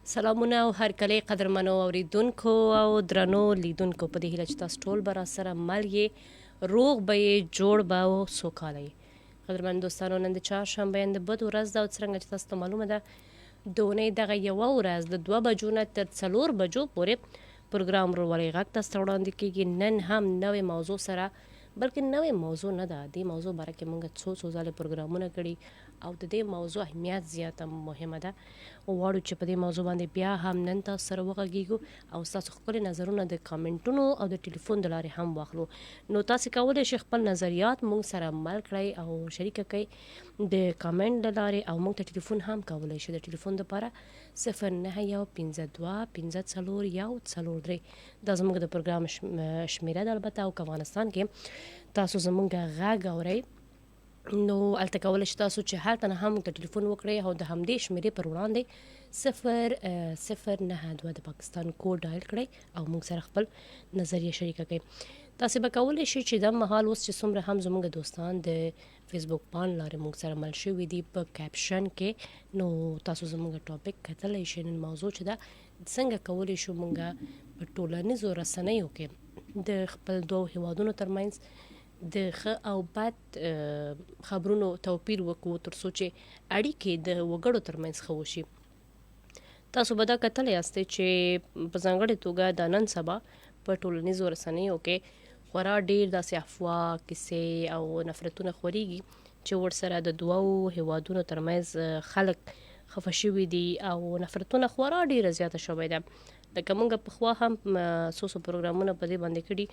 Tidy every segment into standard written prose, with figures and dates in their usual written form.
سلامونه او هرکلی قدرمنو اوریدونکو او درنو لیدونکو په دې هیله چې تاسو ټول به راسره مل یې روغ به یې جوړ به او سوکاله یې قدرمن دوستانو نن د چهارشنبې د بد ورځ ده او څرنګه چې تاسو ته معلومه ده د اونۍ دغه یوه ورځ د 2 بجو نه تر 4 بجو پورې پروګرام رور والای غږ تاسو ته وړاندې کیږي. نن هم نوې موضوع سره بلکې نوې موضوع نه ده، دې موضوع باره کې موږ څو ځله پروګرامونه کړي او د دې موضوع اهمیت زیاته مهمه ده. غواړو چې په دې موضوع باندې بیا هم نن تاسو سره وغږیږو او تاسو خپل نظرونه د کامنټونو او د ټلیفون د لارې هم واخلو. نو تاسو کولی شئ خپل نظریات موږ سره مل کړئ او شریک کړئ د کامنټ د لارې او موږ ته ټلیفون هم کولی شئ. د ټلیفون لپاره 0915 54 یو 43 دا زموږ د پروګرام شمیره ده. البته او افغانستان کې تاسو زموږ غږ اورئ نو الته کولی شئ تاسو چې هلته نه هم موږ ته ټلیفون وکړئ او د همدې شمیرې پر وړاندې 009 د پاکستان کوډ ډایل کړئ او موږ سره خپل نظریه شریکه کړئ. تاسو به کولی شئ چې د مهال اوس چې څومره هم زموږ دوستان د فیسبوک پاڼې لارې موږ سره مل شوي دي په کیپشن کې، نو تاسو زموږ ټاپک کتلی شئ. نن موضوع چې ده څنګه کولی شو موږ په ټولنیزو رسنیو کې د خپل دوو هېوادونو ترمنځ د ښه او بد خبرونو توپیر وکړو تر څو چې اړیکې د وګړو ترمنځ ښه وشي. تاسو به دا کتلی یاستئ چې په ځانګړې توګه د نن سبا په ټولنیزو رسنیو کې خورا ډېر داسې افواه کیسې او نفرتونه خورېږي چې ورسره د دوو هېوادونو ترمنځ خلک خفه شوي دي او نفرتونه خورا ډېره زیاته شوې ده. لکه موږ پخوا هم څو پروګرامونه په دې باندې کړي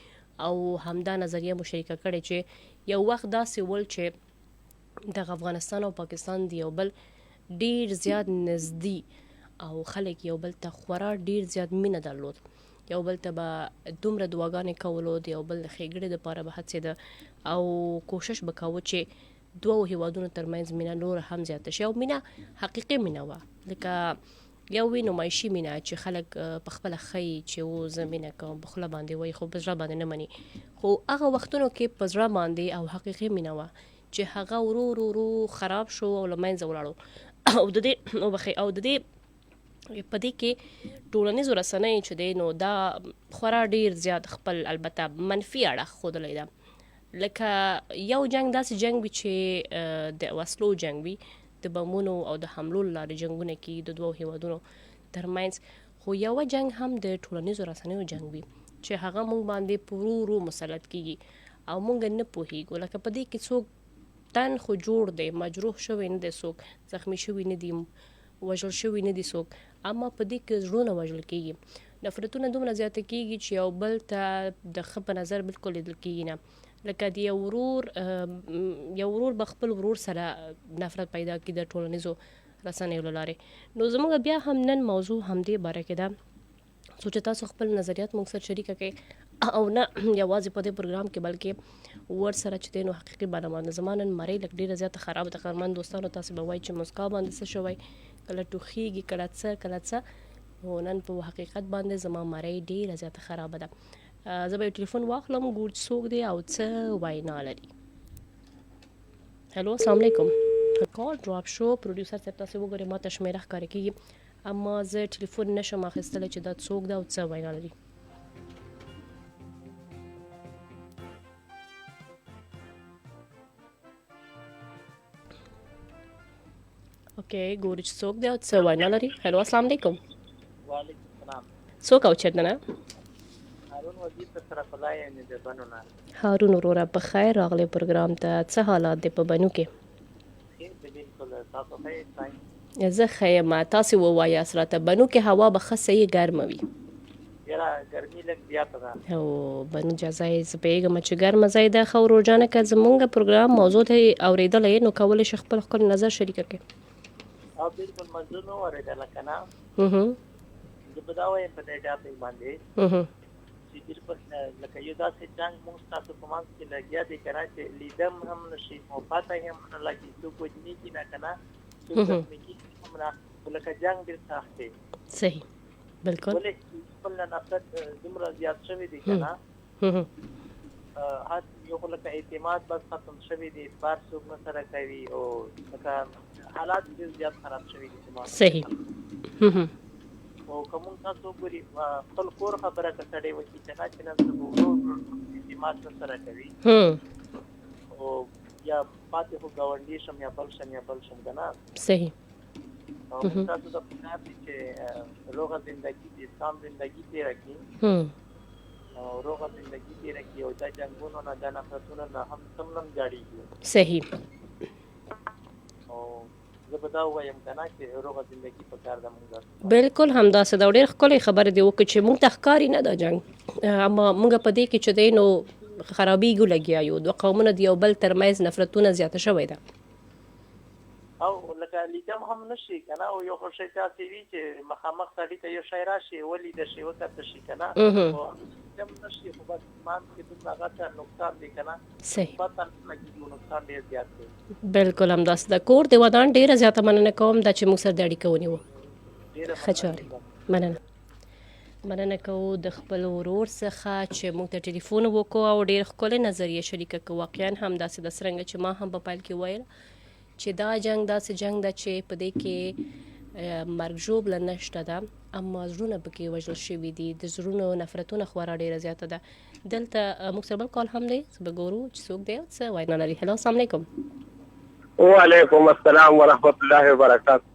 او همدا نظریه مو شریکه کړې چې یو وخت داسې ول چې د افغانستان او پاکستان د یو بل ډېر زیات نږدې او خلک یو بل ته خورا ډېر زیات مینه درلود، یو بل ته به دومره دعاګانې کولو، د یو بل د ښېګړې دپاره به هڅېده او کوشش به کوه چې دوو هېوادونو ترمنځ مینه نوره هم زیاته شي او مینه حقیقي مینه وه، لکه یو وی نمایشي مینه چې خلک په خپله ښیي چې و زه مینه کوم په خوله باندې وایي خو په زړه باندې نه مني. خو هغه وختونو کې په زړه باندې او حقیقي مینه وه چې هغه ورو ورو ورو خراب شو او له منځه ولاړو. او د دې په دې کې ټولنیزو رسنۍ چې دی نو دا خورا ډېر زیات خپل البته منفي اړخ ښودلی ده. لکه یو جنګ داسې جنګ وي چې د وسلو جنګ وي، د بمونو او د حملو لارې جنګونه کې د دوو هېوادونو ترمنځ، خو یوه جنګ هم د ټولنیزو رسنیو جنګ وي چې هغه موږ باندې په ورو ورو مسلط کېږي او موږ نه پوهېږو. لکه په دې کې څوک تن خو جوړ دی، مجروح شوی نه دی، څوک زخمي شوي نه دي، وژل شوي نه دي څوک، اما په دې کې زړونه وژل کېږي. نفرتونه دومره زیاته کېږي چې یو بل ته د ښه په نظر بلکل لیدل کېږي نه. لکه د یو ورور به خپل ورور سره نفرت پیدا کړي د ټولنیزو رسنیو له لارې. نو زموږ بیا هم نن موضوع همدې باره کې ده څو چې تاسو خپل نظریات موږ سره شریکه کړئ او نه یوازې په دې پروګرام کې بلکې ور سره چې دی نو حقیقي بڼه باندې. زما نن مرۍ لږ ډېره زیاته خرابه ده قدرمن دوستانو، تاسو به وایي چې مسکا باندې څه شوی، کله ټوخېږي کله څه، خو نن په حقیقت باندې زما مرۍ ډېره زیاته خرابه ده. زه به یو ټلیفون واخلم ګور چې څوک دی او څه وینا لري. هلو السلام علیکم. کال ډراپ شو پروډيوسر صاحب، تاسو وګورئ ما ته شمیره ښکاره کېږي اما زه ټلیفون نشم اخیستلی چې دا څوک ده او څه وینا لري. اوکې ګورو چې څوک دی او څه وینا لري. هلو السلام علیکم. وعلیکم السلام. څوک او چېرته نه؟ هارون وزیر ته سره خدای یعنې د بنو نه. هارون وروره په خیر راغلی پروګرام ته. څه حالات دی په بنو کې؟ ښه دی بلکل. تاسو ښه یاست؟ زه ښه یم. تاسې ووایاست راته بنو کې هوا به ښه صحیح ګرمه وي؟ یاره ګرمي لږ زیاته ده. او بنو جزای زه پوهېږم چې ګرمه ځای ده. ښه ورور جانه که زمونږ پروګرام موضوع ته یې اورېدلی نو کولی شي خپل نظر شریکه کړي. او بلکل موضوع نه اورېدله که نه. زه به دا وایم په دې ټاپک باندې چې بلکل لکه یو داسې جنګ موږ ستاسو په منځ کې لګیا دی که نه چې لیدم هم نه شي، خو پته هم نه لګي، څوک وژنې کي نه که نه، څوک زخمي کېږي هم نه، خو لکه جنګ ډېر سخت دی. صحیح بلکل. ولې خپل نفرت دومره زیات شوی دی که نه، هر یو خو لکه اعتماد بس ختم شوی دی، اعتبار څوک نه سره کوي او لکه حالات ډېر زیات خراب شوي دي. صحیح. او کوم تاسو ګوري خپل کور خبره کړې و چې څنګه چې نن ورور اعتماد سره کوي او یا پاتې هو گاونډي شم یا بل شم کنه صحیح او تاسو د پناه چې روغه ژوندۍ دي سم ژوندۍ تیر کی او روغه ژوندۍ تیر کی او دا جنگونو نه د نفرتونو نه هم سملم جاړي صحیح او زبدا وایم کنه چې روغه ژوندۍ په کار د مونږ بالکل همداسې دا ډېر ښکلی خبره دی وکړه چې مونږ ته ښکاري نه دا جنګ اما مونږ په دې کې چې دی نو خرابېږو لګیا یو دوه قومونه د یو بل ترمنځ نفرتونه زیاته شوی ده او لکه لیدم هم نشي کنه او یو شی تاسو وی چې مخامخ سړی ته یو شی راشي ولې د شی وکړه شي کنه او دم نشي خو بس مان کې د هغه نقصان دی کنه صحیح پاتن لګي نقصان ډیر زیات دی بالکل همداسې د کور د ودان ډیره زیاته مننه کوم دا چې موږ سره د اړیکه ونیو خچاري مننه کوو د خپل ورور څخه چې موږ ته ټلیفون وکړو او ډېر ښکلې نظریه شریکه کړو واقعا همداسې د څرنګه چې ما هم په پیل کې ویل چې دا جنگ داسې جنگ ده چې په دې کې مرګ ژوبله نشته ده اما زړونه پکې وژل شوي دي د زړونو نفرتونه خورا ډېره زیاته ده دلته موږ سره بل کال هم دی څه به ګورو چې څوک دی څه وینا لري هلو السلام علیکم وعلیکم السلام ورحمت الله وبرکاته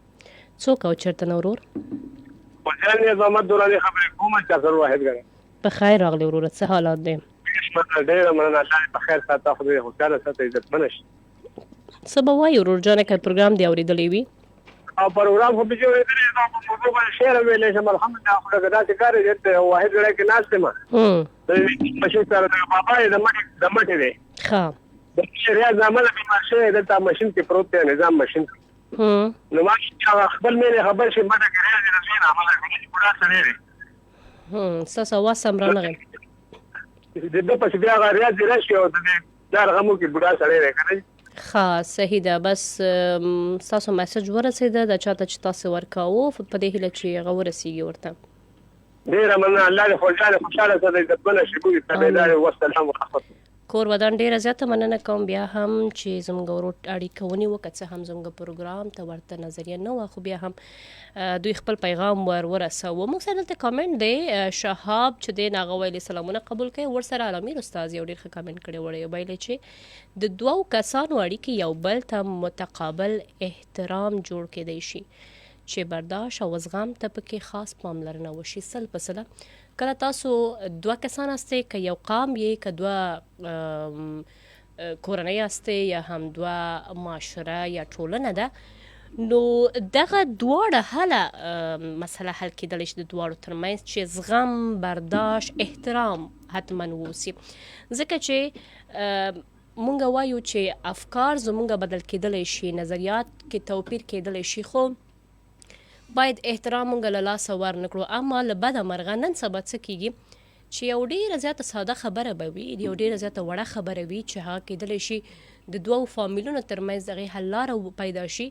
څوک او چېرته نه ورور وجان یې زحمت دوراني خبرې کوم چې اثر واحد غواړم په خیر راغلی وروره څه حالات دي ډېره مننه الله په خیر ساته خدای خوشاله ساته عزت منش څه به وایي ورور جانه که پروګرام دی اورېدلی وي او پروګرام خو به چې اورېدلی دا په موضوع باندې شعر ویلی شم الحمدلله خو لکه داسې کار یې دی واحد غړی کې ناست یم د مشین سره د بابا یې د مټې دی ښه د شریعت نامه د بیمار شوی دلته مشین کې پروت دی نظام مشین نو ما چې خپل مې خبر شي ماته کې راځي د زین عمله کوي چې بډا سره دی ستاسو اواز سم رانغی د پس بیا غریات دی راشي او د دا رقمو کې بډا سره دی کنه ښه صحیح ده بس ستاسو میسج ورسېده د چاته چې تاسو ورکاوه په دې هیله چې هغه ورسیږي ورته ډېره مننه الله دې خوشاله سره عزتمنه شي ګوري تابعدار والسلام ورحمت کور ودان ډیره زیاته مننه کوم بیا هم چې زموږ ورور اړیکه ونیوه که څه هم زموږ پروګرام ته ورته نظریه نه وه خو بیا هم دوی خپل پیغام ورسوه موږ سره دلته کامنټ دی شهاب چې دی هغه ویلي سلامونه قبول کوي ورسره علامیر استاذ یو ډېر ښه کامنټ کړی وړی ویلی چې د دوو کسانو اړیکې یو بل ته متقابل احترام جوړ کیدی شي چې برداشت او زغم ته پکې خاص پاملرنه وشي سل په سله کله تاسو دوه کسان هستئ که یو قام یې که دوه کورنۍ هستئ یا هم دوه معاشره یا ټولنه ده نو دغه دواړه هله مسله حل کېدلی شي د دواړو ترمنځ چې زغم برداشت احترام حتما ووسي ځکه چې مونږ وایو چې افکار زمونږ بدل کېدلی شي نظریات کې توپیر کېدلی شي خو باید احترام مونږ له لاسه ورنکړو اما له بده مرغه نن سبا څه کېږي چې یو ډېره زیاته ساده خبره به وي یو ډېره زیاته وړه خبره وي چې هغه کېدلی شي د دوو فامیلونو ترمنځ د هغې حل لاره پیدا شي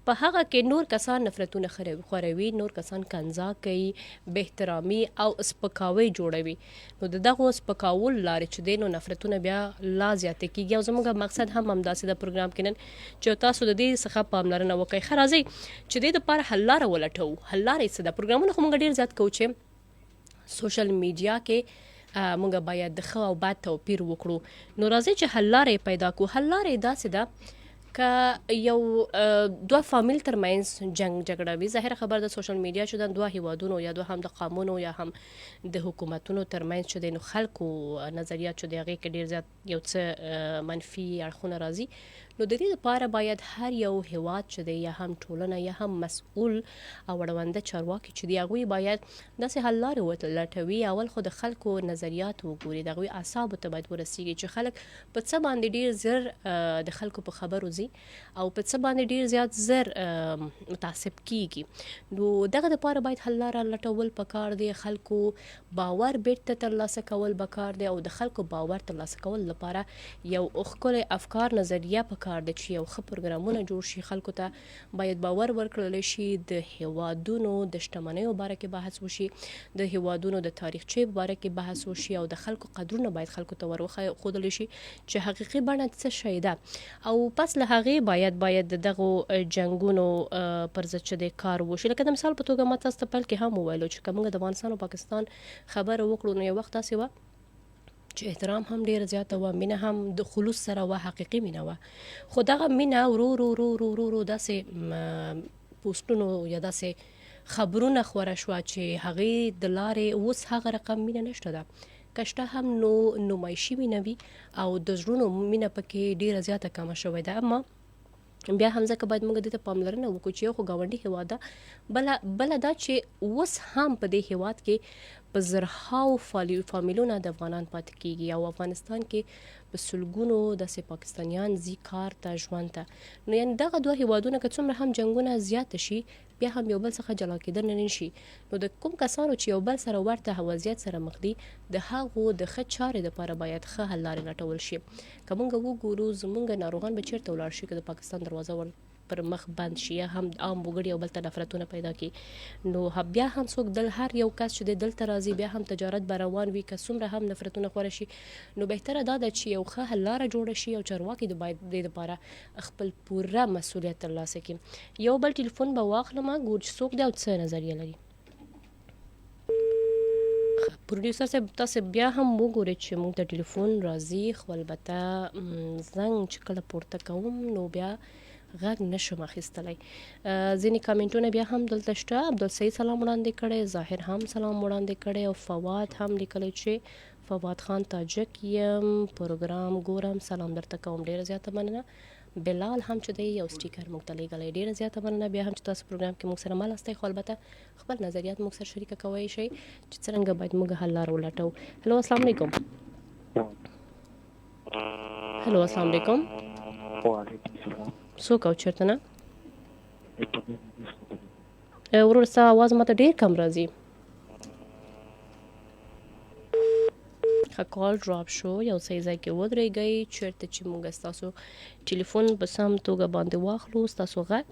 په هغه کې نور کسان نفرتونه خوروي نور کسان کنځا کوي بې احترامي او سپکاوی جوړوي نو د دغو سپکاولو لارې چې دی نو نفرتونه بیا لا زیاته کېږي او زموږ مقصد هم همداسې د پروګرام کې نن چې تاسو د دې څخه پاملرنه وکړئ ښه راځئ چې دې دپاره حل لاره ولټوو حل لاره یې څه ده پروګرامونه خو موږ ډېر زیات کوو چې سوشل میډیا کې موږ باید د ښه او بد توپیر وکړو نو راځئ چې حل لاره یې پیدا کړو حل لاره یې داسې ده که یو دوه فامیل ترمنځ جنگ جګړه وي ظاهره خبر د سوشل میډیا چې د دوه هېوادونو یا دوه هم د قامونو یا هم د حکومتونو ترمنځ چې د نو خلکو نظریات چې د هغې کې ډېر زیات یو څه منفي اړخونه راځي نو د دې لپاره باید هر یو هېواد چې دی یا هم ټولنه یا هم مسؤل او اړونده چارواکي چې دی هغوی باید داسې حل لارې ولټوي اول خو د خلکو نظریات وګوري د هغوی اعصابو ته باید ورسیږي چې خلک په څه باندې ډېر زر د خلکو په خبرو ځي او په څه باندې ډېر زیات زر متعصب کیږي نو دغه دپاره باید حل لاره لټول پکار دی خلکو باور بیرته ترلاسه کول پکار دی او د خلکو باور ترلاسه کول لپاره یو ښکلی افکار نظریه کار دی چې یو ښه پروګرامونه جوړ شي، خلکو ته باید باور ورکړل شي، د هېوادونو د شتمنیو باره کې بحث وشي، د هېوادونو د تاریخچې باره کې بحث وشي، او د خلکو قدرونه باید خلکو ته ورښودل شي چې حقیقي بڼه څه شی ده. او پس له هغې باید دغو جنګونو پر ضد چې د کار وشي. لکه د مثال په توګه ما تاسو ته پیل کې هم وویلو چې که موږ د افغانستان او پاکستان خبره وکړو نو یو وخت داسې وه چې احترام هم ډیره زیاته وه، مینه هم د خلوص سره وه، حقیقي مینه وه. خو دغه مینه ورو داسې پوسټونو یا داسې خبرونه خوره شوه چې هغې د لارې اوس هغه رقم مینه نشته ده. که شته هم نو نمایشي مینه وي او د زړونو مینه پکې ډیره زیاته کمه شوې ده. اما بیا هم ځکه باید موږ دې ته پاملرنه وکړو چې یو خو ګاونډي هېواد ده، بله دا چې اوس هم په دې هېواد کې په زرهاو فامیلونه د افغانان پاتې کېږي او افغانستان کې په سلګونو داسې پاکستانیان ځي کار ته، ژوند ته. نو یعنې دغه دوه هېوادونه که څومره هم جنګونه زیاته شي بیا هم یو بل څخه جلا کېدل نه شي. نو د کوم کسانو چې یو بل سره ورته وضعیت سره مخ دي د هغو د ښه چارې دپاره باید ښه حل لارې لټول شي. که موږ وګورو زموږ ناروغان به چېرته ولاړ شي که د پاکستان دروازه پر مخ بند شي یا هم عام وګړي او بل ته نفرتونه پیدا کړي. نو بیا هم څوک هر یو کس چې دلته راځي بیا هم تجارت به روان وي، که څومره هم نفرتونه خوره شي. نو بهتره دا ده چې یو ښه حل لاره جوړه شي او چارواکي باید دې دپاره خپل پوره مسؤلیت ترلاسه کړي. یو بل ټلیفون به واخلم، ګور چې څوک دی او څه نظریه لري. پروډیوسر صاحب تاسو بیا هم وګورئ چې موږ ته ټلیفون راځي، خو البته زنګ چې کله پورته کوم نو بیا غږ نشم اخیستلی. ځینې کامنټونه بیا هم دلته شته. عبدالسعید سلام وړاندې کړی، ظاهر هم سلام وړاندې کړی او فواد هم لیکلی چې فواد خان تاجک یم، پروګرام ګورم، سلام درته کوم، ډېره زیاته مننه. بلال هم چې دی یو سټیکر موږ ته لیږلی، ډېره زیاته مننه. بیا هم چې تاسو پروګرام کې موږ سره مل استئ، خو البته خپل نظریات موږ سره شریکه کوی شئ چې څرنګه باید موږ حل لاره ولټو. هلو السلام علیکم. هلو السلام علیکم. وعلیکم السلام. څوک او چېرته نه؟ ورور ستا اواز ماته ډېر کم راځي. ښه کال ډراپ شو، یو صحیح ځای کې ودرېږئ چېرته چې موږ ستاسو ټلیفون په سم توګه باندې واخلو ستاسو غږ.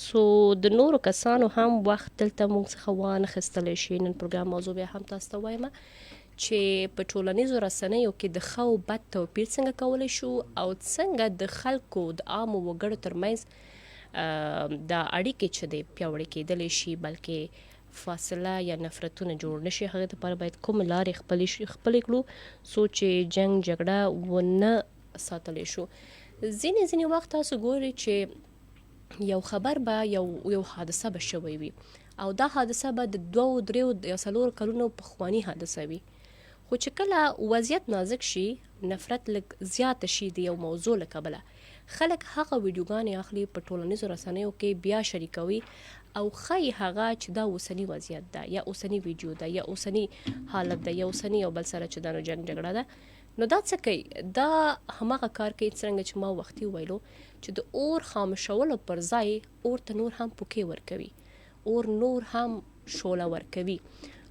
سو د نورو کسانو هم وخت دلته موږ څخه وانخیستلی شي. نن پروګرام موضوع بیا هم تاسو ته وایم چې په ټولنیزو رسنیو کې د ښه او بد توپیر څنګه کولی شو او څنګه د خلکو د عامو وګړو ترمنځ دا اړیکې چې دی پیاوړې کېدلی شي بلکې فاصله یا نفرتونه جوړ نشي. هغې دپاره باید کومې لارې خپلې کړو څو چې جنګ جګړه ونه ساتلی شو. ځینې وخت تاسو ګورئ چې یو خبر به یو حادثه به شوی وي او دا حادثه به د 2-3 یا 4 کلونو پخواني حادثه وي، خو چې کله وضعیت نازک شي، نفرت لږ زیاته شي د یو موضوع له کبله، خلک هغه ویډیوګانې اخلي په ټولنیزو رسنیو کې بیا شریکوي او ښایي هغه چې دا اوسني وضعیت ده یا اوسني ویډیو ده یا اوسني حالت ده یا اوسني یو بل سره چې دا نو جنګ جګړه ده. نو دا څه کوي؟ دا هماغه کار کوي څرنګه چې ما وختي وویلو چې د اور خاموشولو پر ځای اور ته نور هم پوکې ورکوي، اور نور هم شوله ورکوي،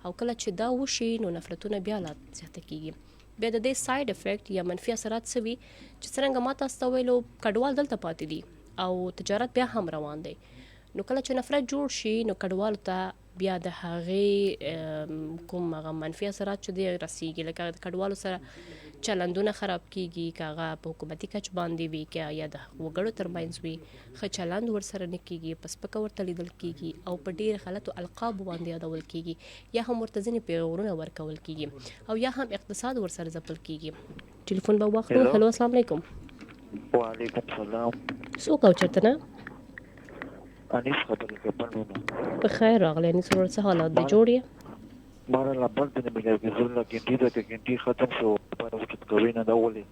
او کله چې دا وشي نو نفرتونه بیا لا زیاته کېږي. بیا د دې ساید افیکټ یا منفي اثرات څه وي چې څرنګه ما تاسو ته ویلو کډوال دلته پاتې دي او تجارت بیا هم روان دی. نو کله چې نفرت جوړ شي نو کډوالو ته بیا د هغې کوم هغه منفي اثرات چې دی رسیږي، لکه د کډوالو سره چلندونه خراب کیږي، که هغه په حکومتي کچ باندې وي که یا د وګړو ترمنځ وي، ښه چلند ورسره نه کیږي، په سپکه ورته لیدل کیږي او په ډېر غلطو القابو باندې یادول کیږي، یا هم ورته ځینې پیغورونه ورکول کیږي او یا هم اقتصاد ورسره ځپل کیږي. ټلیفون به واخلو. هلو السلام علیکم. وعلیکم السلام. څوک او چېرته نه؟ انیس خبرې کوم. په خیر راغلی انیس ورور، څه حالات دی؟ جوړ یې؟ ماره لا بل نه ملایږي، زړه کېنټي ده که کېنټي ختم شو په وخت کوي نه دا ولې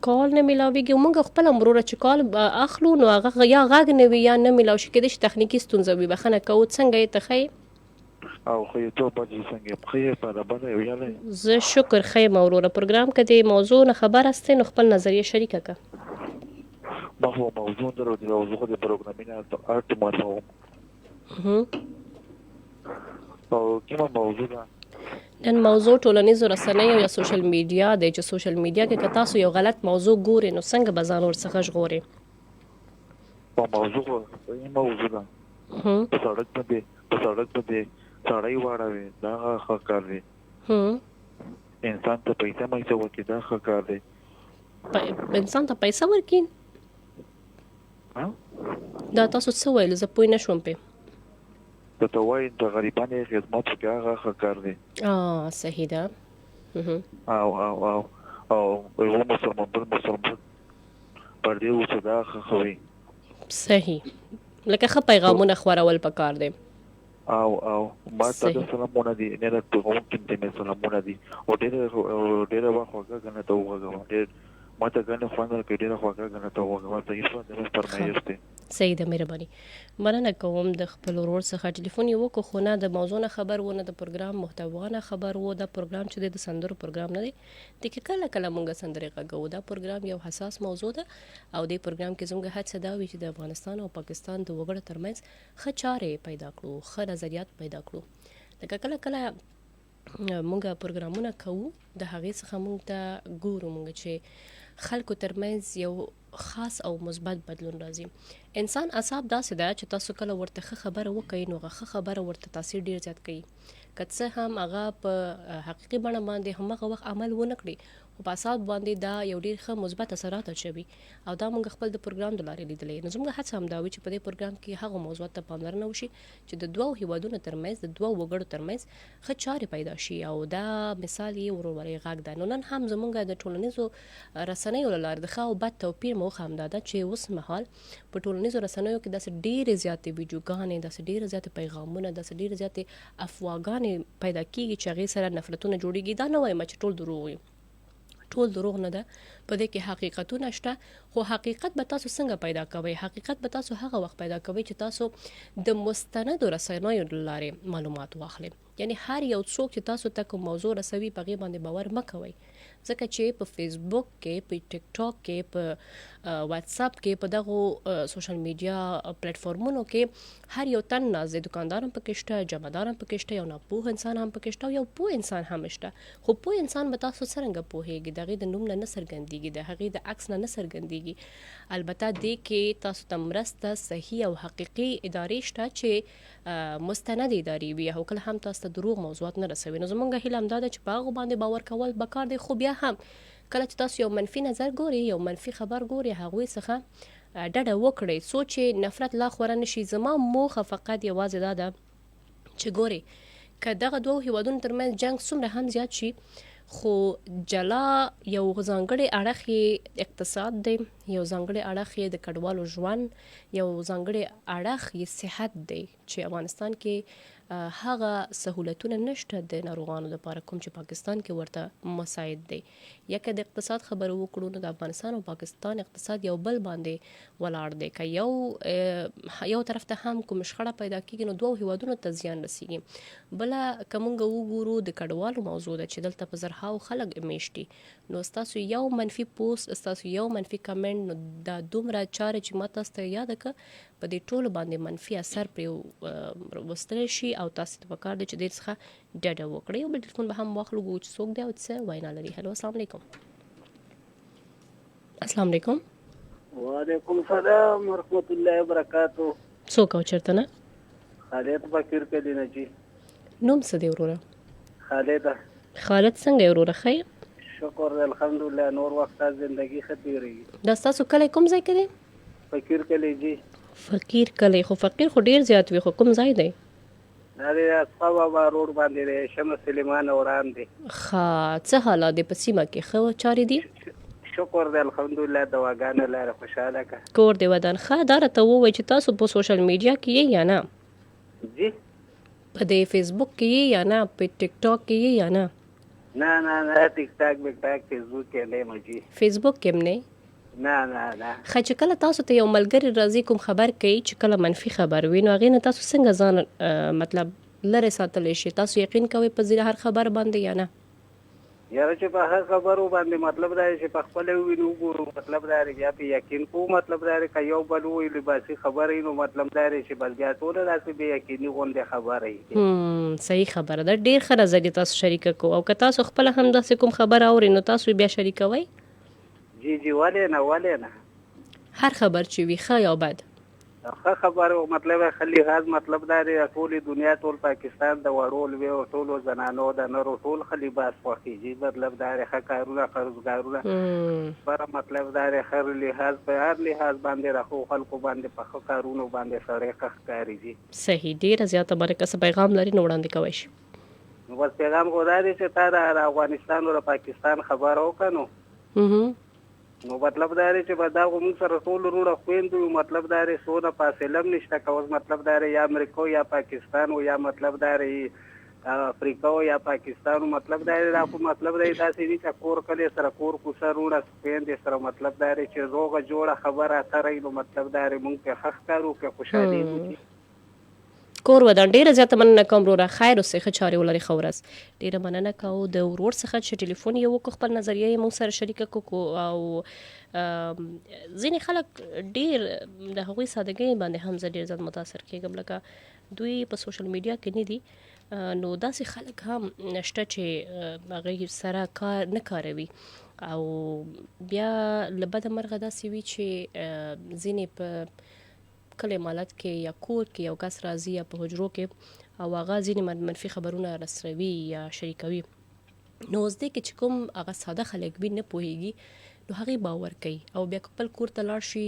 کال نه ملاویږي. موږ خپل امروره چې کال اخلو نو هغه یا غږ نه وي یا نه ملاو شي، کېدای شي تخنیکي ستونزه وي. بخښنه کوو. څنګه یې ته ښه یې؟ او خو یې تو بجې څنګه ښه یې برابره یې ویلی؟ زه شکر ښه یم وروره. پروګرام که د موضوع نه خبر هستې نو خپل نظریه شریکه که. ما خو موضوع درو د موضوع د پروګرامینه ارت معرفوم. او کومه موضوع ده؟ نن موضوع ټولنیزو رسنیو یا سوشل میډیا دی چې سوشل میډیا کې که تاسو یو غلط موضوع ګورئ نو څنګه به ځان ورڅخه ژغورئ؟ په موضوع ده په سړک باندې سړی واړوي دا ښه کار دی انسان ته پیسې مې ورکړي دا ښه کار دی انسان ته پیسې ورکړي دا تاسو څه ویل زه پوه نه شوم پې ته وایي د غریبانو خدمت وکړي هغه ښه کار دی صحیح ده او یو مسلمان پر دې اوسه دا ښه وي صحیح لکه ښه پیغامونه خورول پکار دی او ما ته د سلامونه دي نه د پیغام کې د سلامونه دي او ډېر وخت وګڼه ته وګورم ډېر ما ته غنه خوانل کې ډېر وګڼه ته وګورم ته یې څه د فرمایش دي صحیح ده مهرباني مننه کوم د خپل ورور څخه ټلیفون یو کو خو نه د موضوع نه خبر و نه د پروګرام محتوا نه خبر و د پروګرام چې د سندرو پروګرام نه دی د کله کله مونږ سندرې غږو دا پروګرام یو حساس موضوع ده او د پروګرام کې زموږ هڅه دا وي چې د افغانستان او پاکستان د وګړو ترمنځ ښه چارې پیدا کړو ښه نظریات پیدا کړو لکه کله کله مونږ پروګرامونه کوو د هغې څخه مونږ ته ګورو مونږ چې خلکو ترمنځ یو خاص او مثبت بدلون راځي انسان اعصاب داسې ده چې تاسو کله ورته ښه خبره وکړئ نو ښه خبره ورته تاثیر ډیر زیات کوي که څه هم هغه په حقیقي بڼه باندې همغه وخت عمل ونه کړي خو په اعصاب باندې دا یو ډیر ښه مثبت اثرات اچوي او دا موږ خپل د پروګرام د لارې لیدلی نو زموږ هڅه هم دا وي چې په دې پروګرام کې هغه موضوعات ته پاملرنه وشي چې د دوو هېوادونو ترمنځ د دوو وګړو ترمنځ ښه چارې پیدا شي او دا مثال یې ورور walay ghagh ده نو نن هم زموږ د ټولنیزو رسنیو له لارې د ښه او بد توپیر موخه همدا ده چې اوس مهال په ټولنیزو رسنیو کې داسې ډېرې زیاتې ویډیوګانې داسې ډېرې زیاتې پیغامونه داسې ډېرې زیاتې افواګانې پیدا کیږي چې هغې سره نفرتونه جوړیږي دا نه وایم چې ټول دروغ وي ټول دروغ نه ده په دې کې حقیقتونه شته خو حقیقت به تاسو څنګه پیدا کوئ حقیقت به تاسو هغه وخت پیدا کوئ چې تاسو د مستندو رسنیو لارې معلومات واخلئ یعنی هر یو څوک چې تاسو ته کوم موضوع رسوي په هغې باندې باور مه کوئ ځکه چې په فیسبوک کې په ټیک ټاک کې په واتساپ کې په دغو سوشل میډیا پلیټفارمونو کې هر یو تن ناز دکاندار هم پکې شته جمعدار هم پکې شته یو ناپوه انسان هم پکې شته یو پوه انسان هم شته خو پوه انسان به تاسو څرنګه پوهیږي د هغې د نوم نه څرګندیږي د هغې د عکس نه څرګندیږي البته دې کې تاسو ته مرسته صحیح او حقیقي ادارې شته چې مستند ادارې وي او کله هم تاسو ته دروغ موضوعات نه رسوي نو زموږ هیله همدا ده چې په هغو باندې باور کول پکار دی خو بیا هم کله چې تاسو یو منفي نظر ګوري یو منفي خبر ګوري هغوی څخه ډډه وکړئ څو چې نفرت لا خوره نشي زما موخه فقط یوازې دا ده چې ګوري که دغه دوو هېوادونو ترمنځ جنګ څومره هم زیات شي خو جلا یو ځانګړی اړخ یې اقتصاد دی یو ځانګړی اړخ یې د کډوالو ژوند یو ځانګړی اړخ یې صحت دی چې افغانستان کې هغه سهولتونه نشته د ناروغانو لپاره کوم چې پاکستان کې ورته مساعد دی یا که د اقتصاد خبرو وکړو نو د افغانستان او پاکستان اقتصاد یو بل باندې ولاړ دی که یو طرف ته هم کوم شخړه پیدا کېږي نو دوو هېوادونو ته زیان رسیږي بله که موږ وګورو د کډوالو موضوع ده چې دلته په زرهاو خلک میشتي نو ستاسو یو منفي پوسټ ستاسو یو منفي کمنټ نو دا دومره چارې چې ما تاسو ته یاده که په دې ټولو باندې منفي اثر پرې وستلی شي او تاسو ته پکار دی چې دې څخه ډډه وکړئ یو بل ټلیفون به هم واخلو چې څوک دی او څه وینا لري هلو السلام علیکم السلام علیکم وعلیکم السلام ورحمت الله وبرکاتو څوک او چېرته نه خالد فقیر کلی نه جی نوم څه دی وروره خالد څنګه یې وروره ښه شکر الحمدلله نور وخت زندگی ښه تېرېږي دا ستاسو کلی کوم ځای کې دی فقیر کلی جی فقیر کلی خو فقیر خو ډیر زیات وي خو کوم ځای دی دا د اصفا بابا روډ باندې دی شمس سلیمان وران دی ښه څه حالات دی په سیمه کې ښه چارې دي شکر دی الحمدلله دواګانې لاره خوشحاله که کور دی ودان ښه دا راته ووایئ چې تاسو په سوشل میډیا کې یې یا نه جی په دې فیسبوک کې یې یا نه په ټیک ټاک کې یې یا نه نه ټیک ټاک فیسبوک کې نه یم جی فیسبوک کې هم نه نه ښه چې کله تاسو ته یو ملګری راځي کوم خبر کوي چې کله منفي خبر وي نو هغې نه تاسو څنګه ځان مطلب لرې ساتلی شي تاسو یقین کوئ په هر خبر باندې یا نه یاره چې په هر خبرو باندې مطلب دا چې په خپل وینو وګورو مطلب دا بیا په یقین کوو مطلب دا که یو بل ووایي لباسي خبرې نو مطلب دا چې بس بیا ټوله داسې بې یقیني غوندې خبرې صحیح خبره ده ډېر ښه نظریه تاسو شریکه کوو او که تاسو خپله هم داسې کوم خبره اورئ نو تاسو بیا شریکوئ جی ولې نه هر خبر چې وي ښه یا بد خبره مطلب خلی غاز مطلب دا دی ټول دنیا ټول پاکستان د وړو لوی او ټول زنانو د نورو ټول خلی باس خوخیږي مطلب دا ښه کارونه قرضګارونه پر مطلب دا هر لحاظ په هر لحاظ باندې راخو خلکو باندې په ښه کارونو باندې سره ښکاریږي صحیح ډیر زیاته برکه څه پیغام لري نو وړاندې کوي شي نو بس پیغام خو دا دی چې تا د افغانستان او پاکستان خبر وکړو نو مطلب دا دی چې دا موږ سره ټول وروڼه خویندو مطلب دا دی څونه فاصله هم نشته کوز مطلب دا دی یا امریکا یا پاکستان او یا مطلب دا دی افریقا یا پاکستان مطلب دا دی خو مطلب دا داسې دي چې کور کلی سره کور کوڅه وروڼه خویندې سره مطلب دا دی چې روغه جوړه خبره اترئ نو مطلب دا دی موږ پرې ښه ښکار وکړو خوشحالي وکړي کور ودان ډیره زیاته مننه کوم وروره خیر اوسې ښه چارې ولري ښه ورځ ډیره مننه کوو د ورور څخه چې ټلیفون یې وکړو خپل نظریه یې موږ سره شریکه کړو او ځینې خلک ډیر د هغوی سادګۍ باندې هم زه ډیر زیات متاثر کېږم لکه دوی په سوشل میډیا کې نه دي نو داسې خلک هم نشته چې هغوی سره کار نه کاروي او بیا له بده مرغه داسې وي چې ځینې په کله مالت کې یا کور کې یو کس راځي یا په حجرو کې او هغه ځینې منفي خبرونه رسوي یا شریکوي نو اوس دی کې چې کوم هغه ساده خلک وي نه پوهیږي نو هغې باور کوي او بیا خپل کور ته لاړ شي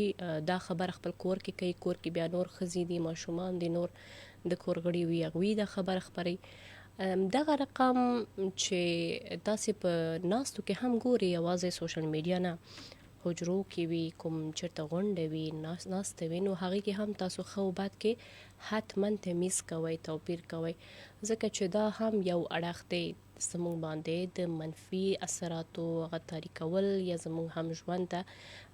دا خبره خپل کور کې کوي کور کې بیا نور ښځې دي ماشومان دي نور د کور غړي وي هغوی دا خبره خپروي دغه رقم چې تاسې په ناستو کې هم ګوري یوازې سوشل میډیا نه حجرو کې وي کوم چېرته غونډه وي ناسته وي نو هغې کې هم تاسو ښه و بد کې حتما تمیز کوئ توپیر کوئ ځکه چې دا هم یو اړخ دی زموږ باندې د منفي اثراتو هغه تاریک کول یا زموږ هم ژوند ته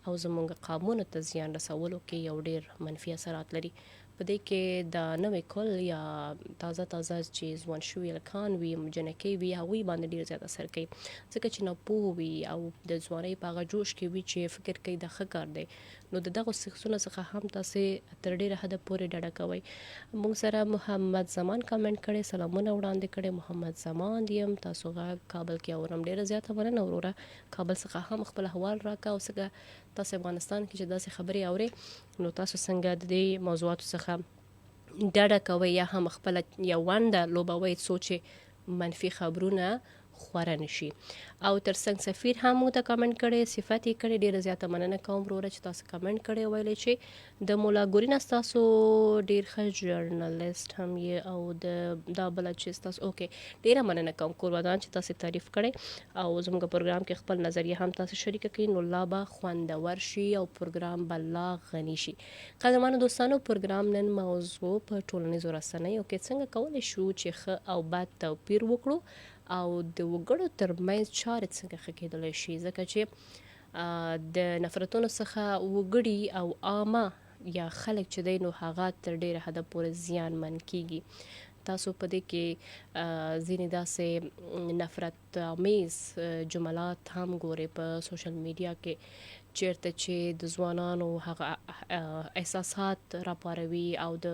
او زموږ قامونو ته زیان رسولو کې یو ډېر منفي اثرات لري په دې کې د نوې کل یا تازه چې ځوان شوي هلکان وي جنکۍ وي هغوی باندې ډېر زیات اثر کوي ځکه چې ناپوه وي او د ځوانۍ په هغه جوش کې وي چې فکر کوي دا ښه کار دی نو د دغو سیکسونو څخه هم تاسې تر ډېره حده پورې ډډه کوئ موږ سره محمد زمان کامنټ کړی سلامونه وړاندې کړی محمد زمان یم تاسو غږ کابل کې اورم ډېره زیاته مننه وروره کابل څخه هم خپل احوال راکړه او څنګه تاسو افغانستان کې چې داسې خبرې اورئ نو تاسو څنګه د دې موضوعاتو څخه ډډه کوئ یا هم خپله یو ونډه لوبوئ څو چې منفي خبرونه خوره نشي او ترڅنګ سفیر هم موږ ته کامنټ کړی صفت یې کړی ډېره زیاته مننه کوم وروره چې تاسو کامنټ کړی ویلی چې د مولا ګورینه ستاسو ډېر ښه ژورنالیسټ هم یې او دا بله چې ستاسو اوکې ډېره مننه کوم کوربدان چې تاسو تعریف کړی او زموږ پروګرام کې خپل نظریه هم تاسو شریکه کړئ نو لا به خوندور شي او پروګرام به لا غني شي قدرمنو دوستانو پروګرام نن موضوع په ټولنیزو رسنیو کې څنګه کولی شو چې ښه او بد توپیر وکړو او د وګړو ترمنځ چارې څنګه ښه کېدلی شي ځکه چې د نفرتونو څخه وګړي او عامه یا خلک چې دی نو هغه تر ډېره حده پورې زیانمن کیږي تاسو په دې کې ځینې داسې نفرت آمیز جملات هم ګورئ په سوشل میډیا کې چیرته چې د ځوانانو هغه احساسات راپاروي او د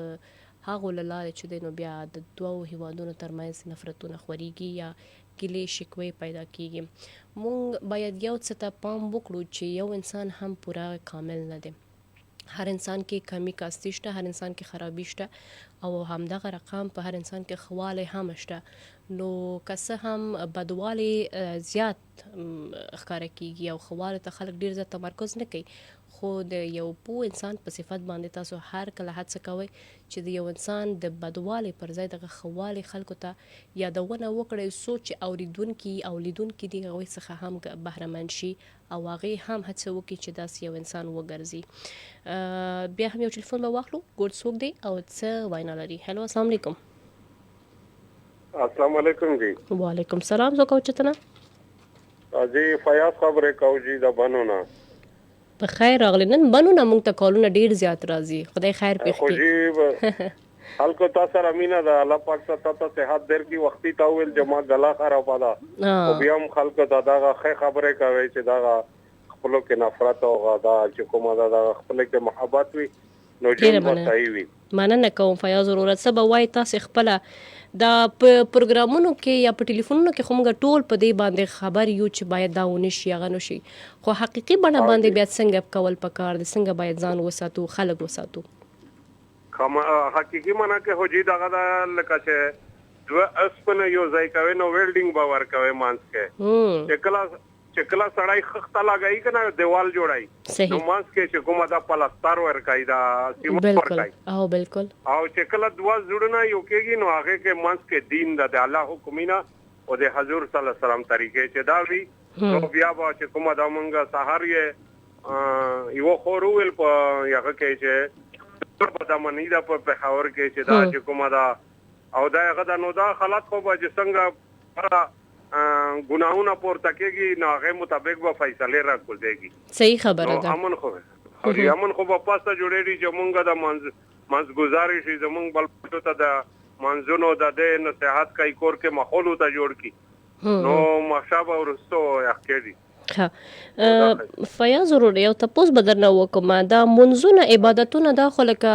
هغو له لارې چې دی نو بیا د دوو هېوادونو ترمنځ نفرتونه خورېږي یا ګیلې شکوې پیدا کیږي موږ باید یو څه ته پام وکړو چې یو انسان هم پوره کامل نه دی هر انسان کې کمی کاستی شته هر انسان کې خرابي شته او همدغه رقم په هر انسان کې خوالی هم شته نو که څه هم بدوالی زیات ښکاره کیږي او خوالی ته خلک ډېر زیات تمرکز نه کوي خو د یو پوه انسان په صفت باندې تاسو هر کله هڅه کوئ چې د یو انسان د بدوالي پر ځای دغه ښهوالي خلکو ته یادونه وکړئ څو چې اورېدونکي او لیدونکي دي هغوی څخه هم بهرمند شي او هغې هم هڅه وکړي چې داسې یو انسان وګرځي بیا هم یو ټلیفون به واخلو ګوډ څوک دی او څه وینا لري هلو السلام علیکم السلام علیکم جی وعلیکم سلام زه کوچتنه جی فیاض خبرې کوو جی د بنونه په خیر راغلی نن بنونه موږ ته کالونه ډېر زیات راځي خدای خیر پېښ کړي خلکو تا سره مینه ده الله پاک ته صحت درکړي وختي تا وویل چې ما گلا خرابه ده خو بیا هم خلکو ته دغه ښې خبرې کوي چې دغه خپلو کې نفرت او دا چې کومه ده دغه خپلو کې محبت وي نو ژوند به صحیح وي مننه کوم فیاض وروره څه به وایي تاسې خپله دا په پروګرامونو کې یا په ټلیفونونو کې خو موږ ټول په دې باندې خبر یو چې باید دا ونه شي هغه نه شي خو حقیقي بڼه باندې بیا څنګه کول پکار دي څنګه باید ځان وساتو خلک وساتو حقيقي معنا کې هوجي دغه د لکه چې دو اسپنه یو ځای کوي نو ویلډینګ باور کوي مانس کې چکلا سړای خخته لګای کنه دیوال جوړای نو مانس کې چې کومه د پلاستر ور کوي دا سیمه ور کوي او بالکل او چکلا دوا جوړنا یو کېږي نو هغه کې مانس کې دین د الله حکمینا او د حضور صلی الله علیه وسلم طریقې چې دا وی نو بیا با چې کومه د مونږه سحر یې یو خورول په هغه کې چې په دمنې د په پخاور کې چې دا چې کومه دا او دا هغه د نو دا حالت خو به څنګه ګناهونه پورته کېږي نو هغه مطابق به فیصله راکوځيږي صحیح خبره ده امن خو امن خو په پاسته جوړېږي چې مونږه د منځ گزاري شي زمونږ بل ته د منځونو د دې نصيحت کوي کور کې ماحول ته جوړ کی نو مخشاب ورستو ها فیاض ورور یو تاسو بدرنه وکم دا منځونه عبادتونه دا خلک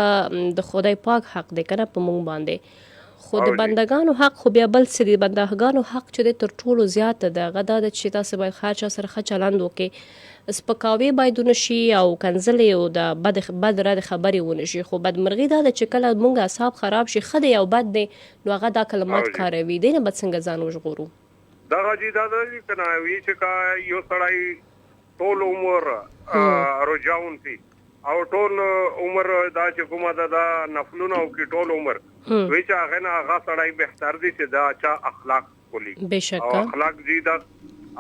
د خدای پاک حق دی کنه په مونږ باندې خود بندگانو حق خو بیا بل څه دي بندگانو حق چې د تر ټولو زیات ده غدا د چې تاسو باید خاصه سره ښه چلند وکړي سپکاوي باید نشي او کنځلې او د بد رد خبرې ونشي خو بدمرغي دا د چې کله مونږه اعصاب خراب شي خدای او بد دی نو هغه دا کلمات کاروي دی نه بد څنګه ځان وژغورو دا غږی دا کنه وی چې کا یو سړی ټول عمر رجاون پی او ټول عمر دا چې کومه دا نفلونه او کې ټول عمر وی چې هغه نه هغه سړی بهتر دي چې دا چا اخلاق کولی بشکه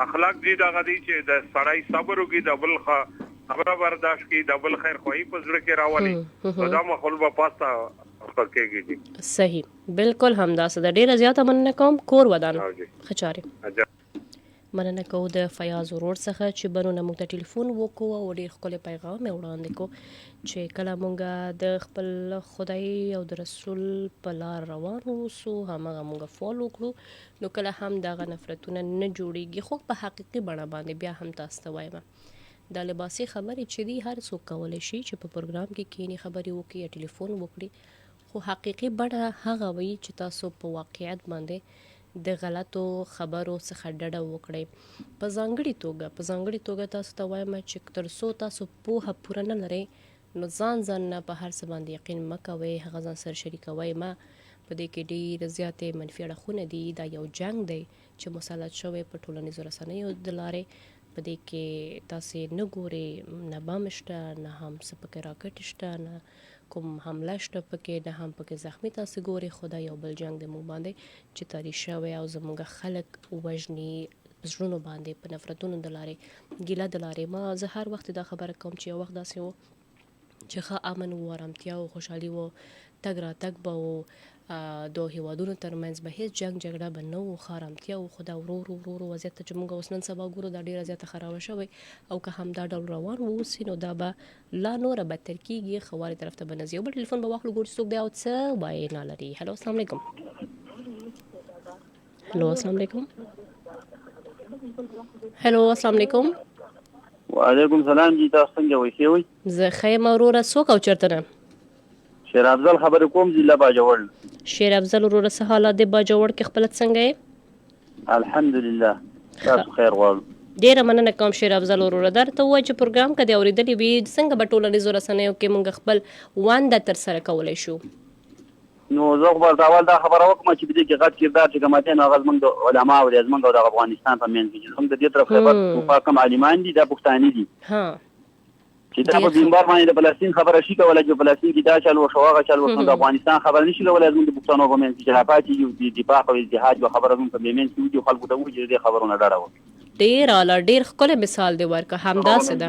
اخلاق دي دا غدي چې د سړی صبر وکي د بل خبره برداشت کی د بل خیر خوې په زړه کې راولي دا ماحول په پاسته پکېږي صحیح بالکل همداسه د ډیره زیاته مننه کوم کور ودان خچاره مننه کو د فیاض ورور څخه چې بنونه موږ ته ټلیفون وکړو او ډیر خپل پیغام مې وړاندې کو چې کله موږ د خپل خدای او د رسول په لار روان اوسو همغه موږ فالو کړو نو کله هم دغه نفرتونه نه جوړیږي خو په حقيقي بڼه باندې بیا هم تاسو ته وایم د لباسي خبرې چې دی هر څوک کولای شي چې په پروګرام کې کینی خبرې وکړي یا ټلیفون وکړي خو حقيقي بڼه هغه وي چې تاسو په واقعیت باندې د غلطو خبرو څخه ډډه وکړئ په ځانګړي توګه تاسو ته وایم چې تر څو تاسو پوهه پوره نه لرئ نو ځان نه په هر څه باندې یقین مه کوئ هغه ځان سره شریکوئ ما په دې کې ډېرې زیاتې منفي اړخونه دي دا یو جنګ دی چې مسلط شوی په ټولنیزو رسنیو د لارې په دې کې تاسې نه ګورئ نه بم شته نه هم څه پکې راکټ شته نه کوم حمله شته پکې نه هم پکې زخمی تاسو ګوري خدای یو بل جنگ د مو باندې چې تاریخ شوی او زموږ خلک وژني زړونو باندې په نفرتونو د لارې ګیله د لارې ما زه هر وخت دا خبره کوم چې یو وخت داسې و چې ښه امن و آرامتیا او خوشحالي و تګ راتګ به و د هېوادونو ترمنځ به هیڅ جنګ جګړه به نه و ښه آرامتیا و خو دا ورو وضعیت ته چې موږ اوس نن سبا ګورو دا ډېره زیاته خرابه شوی او که هم دا ډول روان واوسي نو دا به لا نوره بدتر کېږي ښه والې طرف ته به نه ځي یو بل ټلیفون به واخلو ګورو چې څوک دی او څه وایي نه لري هلو السلام علیکم هلو السلام علیکم هلو السلام علیکم وعلیکم سلام جی تاسو څنګه وای ښه وای زه ښه یم وروره څوک او چېرته نه شیر افضل خبرې کوم ضلع باجوړ شیر افضل وروره څه حالات دی باجوړ کې خپله څنګه یې الحمدلله تاسو خیر غواړم ډیره مننه کوم شیر افضل وروره درته ووایه چې پروګرام که دې اورېدلې وي څنګه به ټولنیزو رسنیو کې موږ خپل ونده ترسره کولی شو نو زه خو به اول دا خبره وکړم چې په دې کې غټ کردار چې کوم دی نو هغه زموږ د علماو دی زموږ د افغانستان په منځ کې زموږ د دې طرف خبر کوم عالمان دي دا پښتانه دي چې دا په بینبار باندې د فلسطین خبره شي کوله چې فلسطین کې دا چل وشو هغه چل وشو د افغانستان خبر نشي کولای زموږ د پښتنو په منځ کې چې راپاتې یو د دفاع او اجتهاد او خبره زموږ په منځ کې یو خلکو ته وایي چې دې خبرونه ډاډه وکړي ډېر اعلی ډېر ښکلی مثال دی ورکړه همداسې ده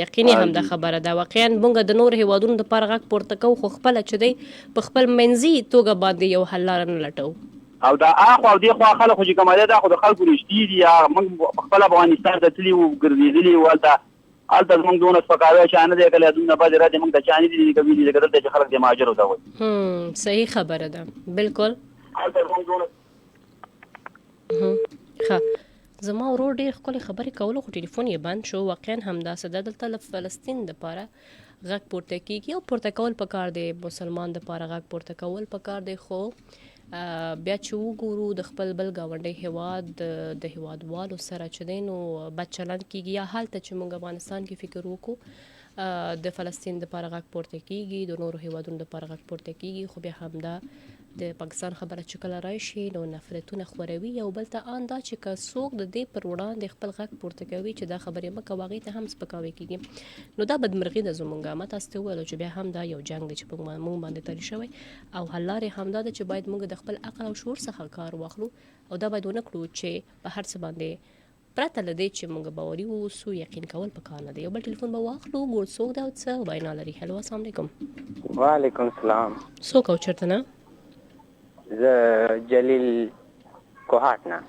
یقیني همدا خبره ده واقعا موږ د نورو هېوادونو دپاره غږ پورته کوو خو خپله چې دی په خپل منځي توګه باندې یو حل لاره نه لټوو او دا اخوا او دې خوا خلک خو چې کوم دی دا خو د خلکو رښتې دي موږ خپل افغانستان ته تللي وو ګرځېدلي وو هلته زموږ دونه سپکاوی چا نه دی کړی دومره بدې ردې موږ ته چا نه دي کوي لکه دلته چې خلک د مهاجرو ته وایي صحیح خبره ده بالکل هلته زموږ دونه ښه زما ورور ډېر ښکلې خبرې کولو خو ټلیفون یې بند شو واقعا همداسې ده دلته له فلسطین دپاره غږ پورته کېږي او پورته کول پکار دی مسلمان دپاره غږ پورته کول پکار دی خو بیا چې وګورو د خپل بل ګاونډي هېواد د هېوادوالو سره چې دی نو بد چلند کېږي یا هلته چې موږ افغانستان کې فکر وکړو د فلسطین د لپاره غږ پورته کیږي، د نورو هېوادونو د لپاره غږ پورته کیږي، خو بیا همدا د پاکستان خبره چې کله راشي نو نفرتونه خوروي. یو بل ته ان دا چې که څوک د دې پر وړاندې خپل غږ پورته کوي چې دا خبرې مه کوه، هغې ته هم سپکاوی کیږي. نو دا بدمرغي ده زموږ. ما تاسو ته وویلو چې بیا هم دا یو جنګ دی چې په موږ باندې تېر شوی، او حل لارې همدا ده چې باید موږ د خپل عقل او شعور څخه کار واخلو، او دا باید ونه کړو چې په هر څه باندې پرته له دې چې موږ باوري واوسو یقین کول پکار نه دی. یو بل ټلیفون به واخلو. ګوډ څوک دی او څه وینا لري؟ هلو، السلام علیکم. وعلیکم السلام. څوک او چېرته نه؟ زه جلیل کوهاټ نه.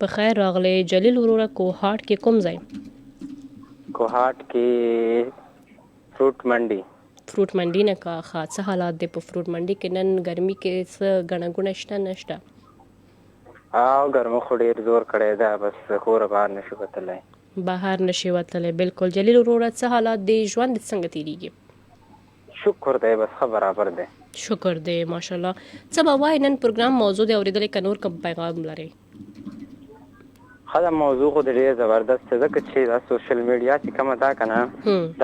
په خیر راغلی جلیل وروره. کوهاټ کې کوم ځای؟ کوهاټ کې فروټ منډي. فروټ منډي نه کا ښه. څه حالات دی په فروټ منډي کې نن ګرمي کې؟ څه ګڼه ګوڼه شته نشته؟ او ګرمه خو ډېر زور کړی ده، بس کوره بهر نشو وتلی. بهر نشي وتلی، بالکل. جلیل وروره څه حالات دی؟ ژوند څنګه تېرېږي؟ شکر دی، بس ښه برابر دی. شکر دی، ماشاءالله. څه به وایي نن پروګرام موضوع دی اورېدلی که نور کوم پیغام لرئ؟ ښه ده، موضوع خو د ډېر زبردست دی، ځکه چې دا سوشل میډیا چې کومه ده که نه،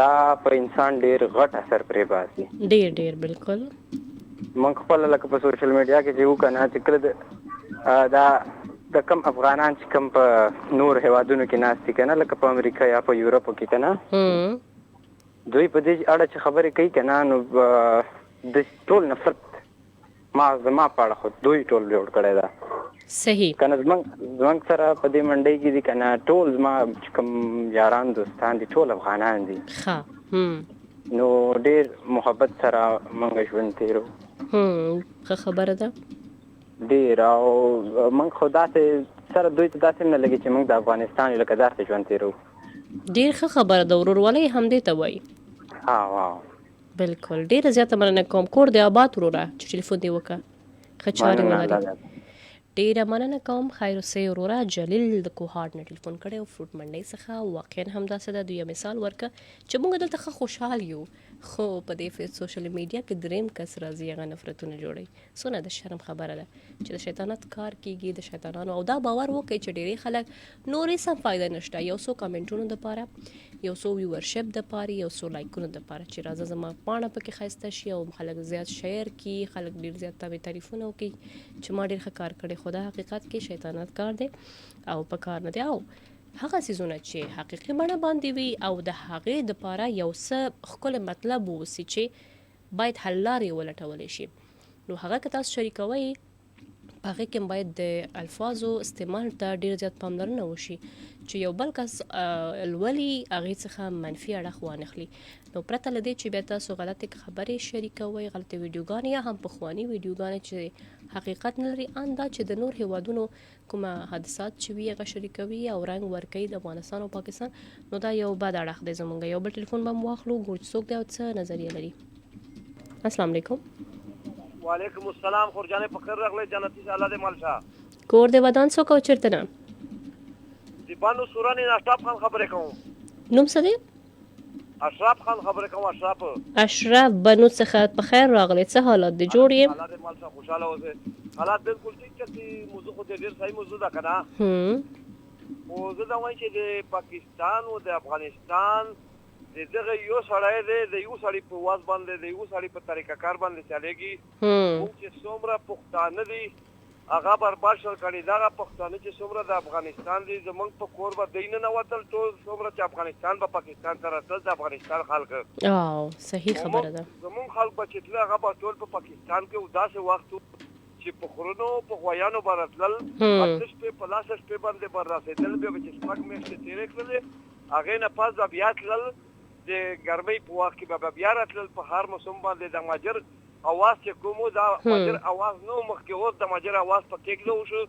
دا په انسان ډېر غټ اثر پرې باسي. ډېر بالکل. موږ خپله لکه په سوشل میډیا کې چې وو که نه، چې کله دا د کم افغانان چې کم په نور هېوادونو کې ناست دي که نه، لکه په امریکا یا په یوروپو کې که نه، دوی په دې اړه چې خبرې کوي که نه، نو د ټول نفرت زما په اړه خو دوی ټول جوړ کړی ده. صحیح. که نه زموږ سره په دې منډۍ کې دي که نه، ټول زما چې کوم یاران دوستان دي ټول افغانان دي. نو ډېر محبت سره موږ ژوند تېرو. ښه خبره ده. ډېر. او موږ خو داسې سره دوی ته داسې نه لګي چې موږ د افغانستان یو، لکه داسې ژوند تېرو. ډېر ښه خبره ده. ورور والۍ همدې ته وایي. بالکل. ډېره زیاته مننه کوم. کور دې آباد وروره چې ټلیفون دې وکړه. ښه چارې ولري. ډېره مننه کوم. خیر اوسئ وروره. جلیل د کوهاټ نه ټلیفون کړی او فروټ منډۍ څخه. واقعا همداسې ده. دوی مثال ورکړه چې موږ دلته ښه خوشحال یو، خو په دې سوشل میډیا کې دریم کس راځي هغه نفرتونه جوړوي. څونه د شرم خبره ده چې د شیطانت کار کیږي د شیطانانو. او دا باور وکړئ چې ډېری خلک نورې سم فایده نشته، یو څو کمنټونو دپاره، یو څو ویورشپ دپاره، یو څو لایکونو دپاره چې راځه زما پاڼه پکې ښایسته شي، او خلک زیات شیر کړي، خلک ډېر زیات تابع تعریفونه وکړي چې ما ډېر ښه کار کړی. خو دا حقیقت کې شیطانت کار دی او په کار نه دی. او هغه څیزونه چې حقیقي بڼه باندې وي او د هغې دپاره یو څه ښکلی مطلب واوسي چې باید حل لارې ولټولی شي، نو هغه که تاسو شریکوئ په هغې کې باید د الفاظو استعمال ته ډېر زیات پاملرنه وشي چې یو بل کس لولي هغې څخه منفي اړخ وانخلي. نو پرته له دې چې بیا تاسو غلطې خبرې شریکوئ، غلطې ویډیوګانې یا هم پخواني ویډیوګانې چې حقیقت نه لري، ان دا چې د نور هېوادونو کومه حادثات چې وي هغه شریکوي او رنګ ورکوي د افغانستان او پاکستان، نو دا یو بد اړخ دی زموږ. یو بل ټلیفون به مو واخلو. ګوډ څوک دی او څه نظریه لري؟ السلام علیکم. وعلیکم السلام. خورجانې په خیر راغلی جنتي الله دې مال شه. کور دې ودان څوک او چېرته نه؟ د بانو سورانې اشرف خان خبرې کوم. نوم څه دی؟ اشرف خان خبرې کوم. اشرف بنو څخه. په خیر راغلی. څه حالات دی؟ جوړ یې؟ الله دې مال شه خوشحاله اوسې. حالات بالکل ټیک چې موضوع خو دې ډېر صحیح موضوع ده که نه؟ خو زه دا وایم چې د پاکستان او د افغانستان د دغه یو سړی دی، د یو سړي په واز باندې، د یو سړي په طریقه کار باندې چلېږي. موږ چې څومره پښتانه دي هغه برباد شول کړي. دغه پښتانه چې څومره د افغانستان دي زموږ په کور به دوی ننوتل، ټول څومره چې افغانستان به پاکستان ته راتلل د افغانستان خلک. صحیح خبره ده. زموږ خلک به چې تله هغه به ټول په پاکستان کې داسې وخت چې په خرونو په غویانو به راتلل، اته شپې په لاسه شپې باندې به راسېدل، بیا به چې شپږ میاشتې تېرې کړلې هغې نه پس به بیا تلل د ګرمۍ په وخت کې به بیا راتلل. په هر موسم باندې د ماجر اواز چې کوم و دا ماجر اواز نه و مخکې، اوس د ماجر اواز په کېږدو وشو.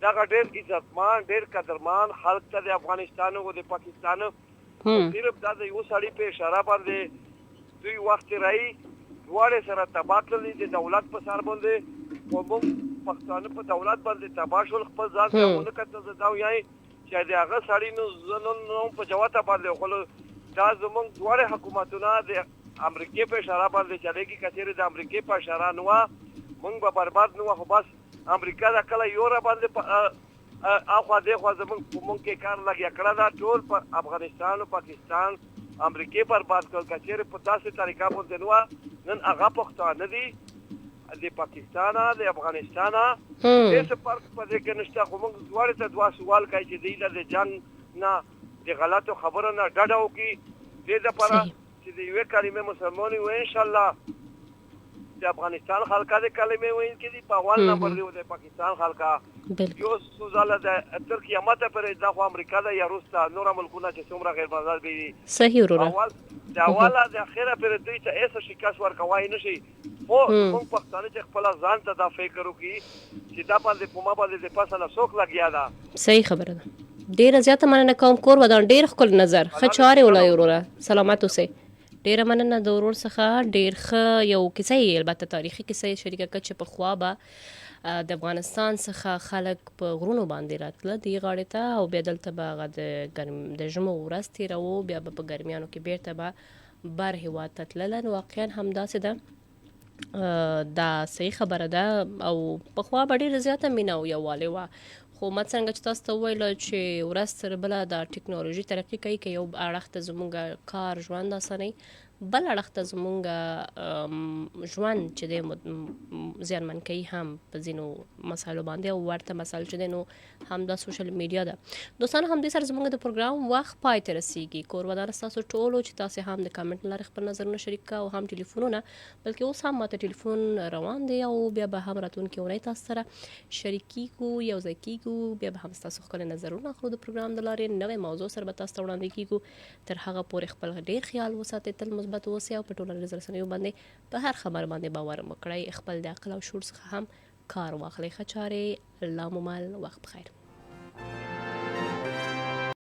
دغه ډېر عزتمان ډېر قدرمان خلک ته د افغانستان او د پاکستان صرف دا د یو سړي په اشاره باندې دوی وخت تېرایي، دواړې سره تباه کړلې د دولت په سر باندې. خو موږ پښتانه په دولت باندې تباه شول، خپل ځان ته ونه کتل. زه دا وایم چې د هغه سړي نو زه نن په جواته باندې خو دا زموږ دواړه حکومتونه د امریکې په اشاره باندې چلېږي. که چېرې د امریکې په اشاره نه وه موږ به برباد نه وه، خو بس امریکا د کله یو را باندې اخوا دېخوا زموږ په موږ کې کار لګیا کړی ده. ټول په افغانستان او پاکستان امریکای برباد کړ کچېرې په داسې طریقه باندې نو نن هغه پښتانه دي د پاکستان د افغانستان هیڅ فرق په دې کې نشته خو موږ دواړه ته دوا سوال کوي چې دوی د جنګ نه د غلطو خبرو نه ډډه وکړي دې لپاره چې د یوې کلمې مسلمانې وي انشاءالله د افغانستان خلکا د کلمې ویونکي دي په اول نمبر دی د پاکستان خلکا یو څو ځله د تر قیامته پورې دا خو امریکا ده یا روس ده نور ملکونه چې څومره غیر بازار دي صحیح وروره د اوله د اخره پورې دوی ته هیڅ شکست ورکوای نشي خو موږ پښتانه چې خپل ځان ته دا فکر وکړي چې دا باندې په ما باندې د پاسه نه څوک لګیا ده صحیح خبره ده ډیره زیاته مننه کوم کور ودان ډیر ښکلی نظر ښه چارې ولای وروره سلامت اوسئ ډیره مننه د ورور څخه ډیر ښه یو کیسه یې البته تاریخي کیسه یې شریکه کړه چې پخوا به د افغانستان څخه خلک په غرونو باندې راتله دې غاړې ته او بیا دلته به هغه د ژمو ورځ تېروو بیا به په ګرمیانو کې بیرته به بر هېواد ته تلله نو واقعا همداسې ده دا صحیح خبره ده او پخوا به ډېره زیاته مینه او یووالی وه خو ما څنګه چې تاسو ته وویله چې ورځ تر بله دا ټکنالوژي ترقي کوي که یو اړخ ته زموږ کار ژوند اسانوي بل اړخ ته زموږ ژوند چې دی زیانمن کوي هم په ځینو مسایلو باندې او ورته مسایل چې دی نو هم دا سوشل میډیا ده دوستانو همدې سره زموږ د پروګرام وخت پای ته رسیږي کوربدانه ستاسو ټولو چې تاسې هم د کمنټ له لارې خپل نظرونه شریک کړه او هم ټلیفونونه بلکې اوس هم ماته ټلیفون روان دی او بیا به هم راتلونکې اونۍ تاسو سره شریک کیږو یو ځای کیږو بیا به هم ستاسو ښکلي نظرونه اخلو د پروګرام د لارې نوې موضوع سره به تاسو ته وړاندې کیږو تر هغه پورې خپل ډېر خیال وساتئ تل مثبت اوسئ او په ټولنیزو رسنیو باندې په هر خبر باندې باور مه کړئ خپل د عقل او شعور څخه هم کار واخلئ ښه چارې الله مو مل وخت بخیر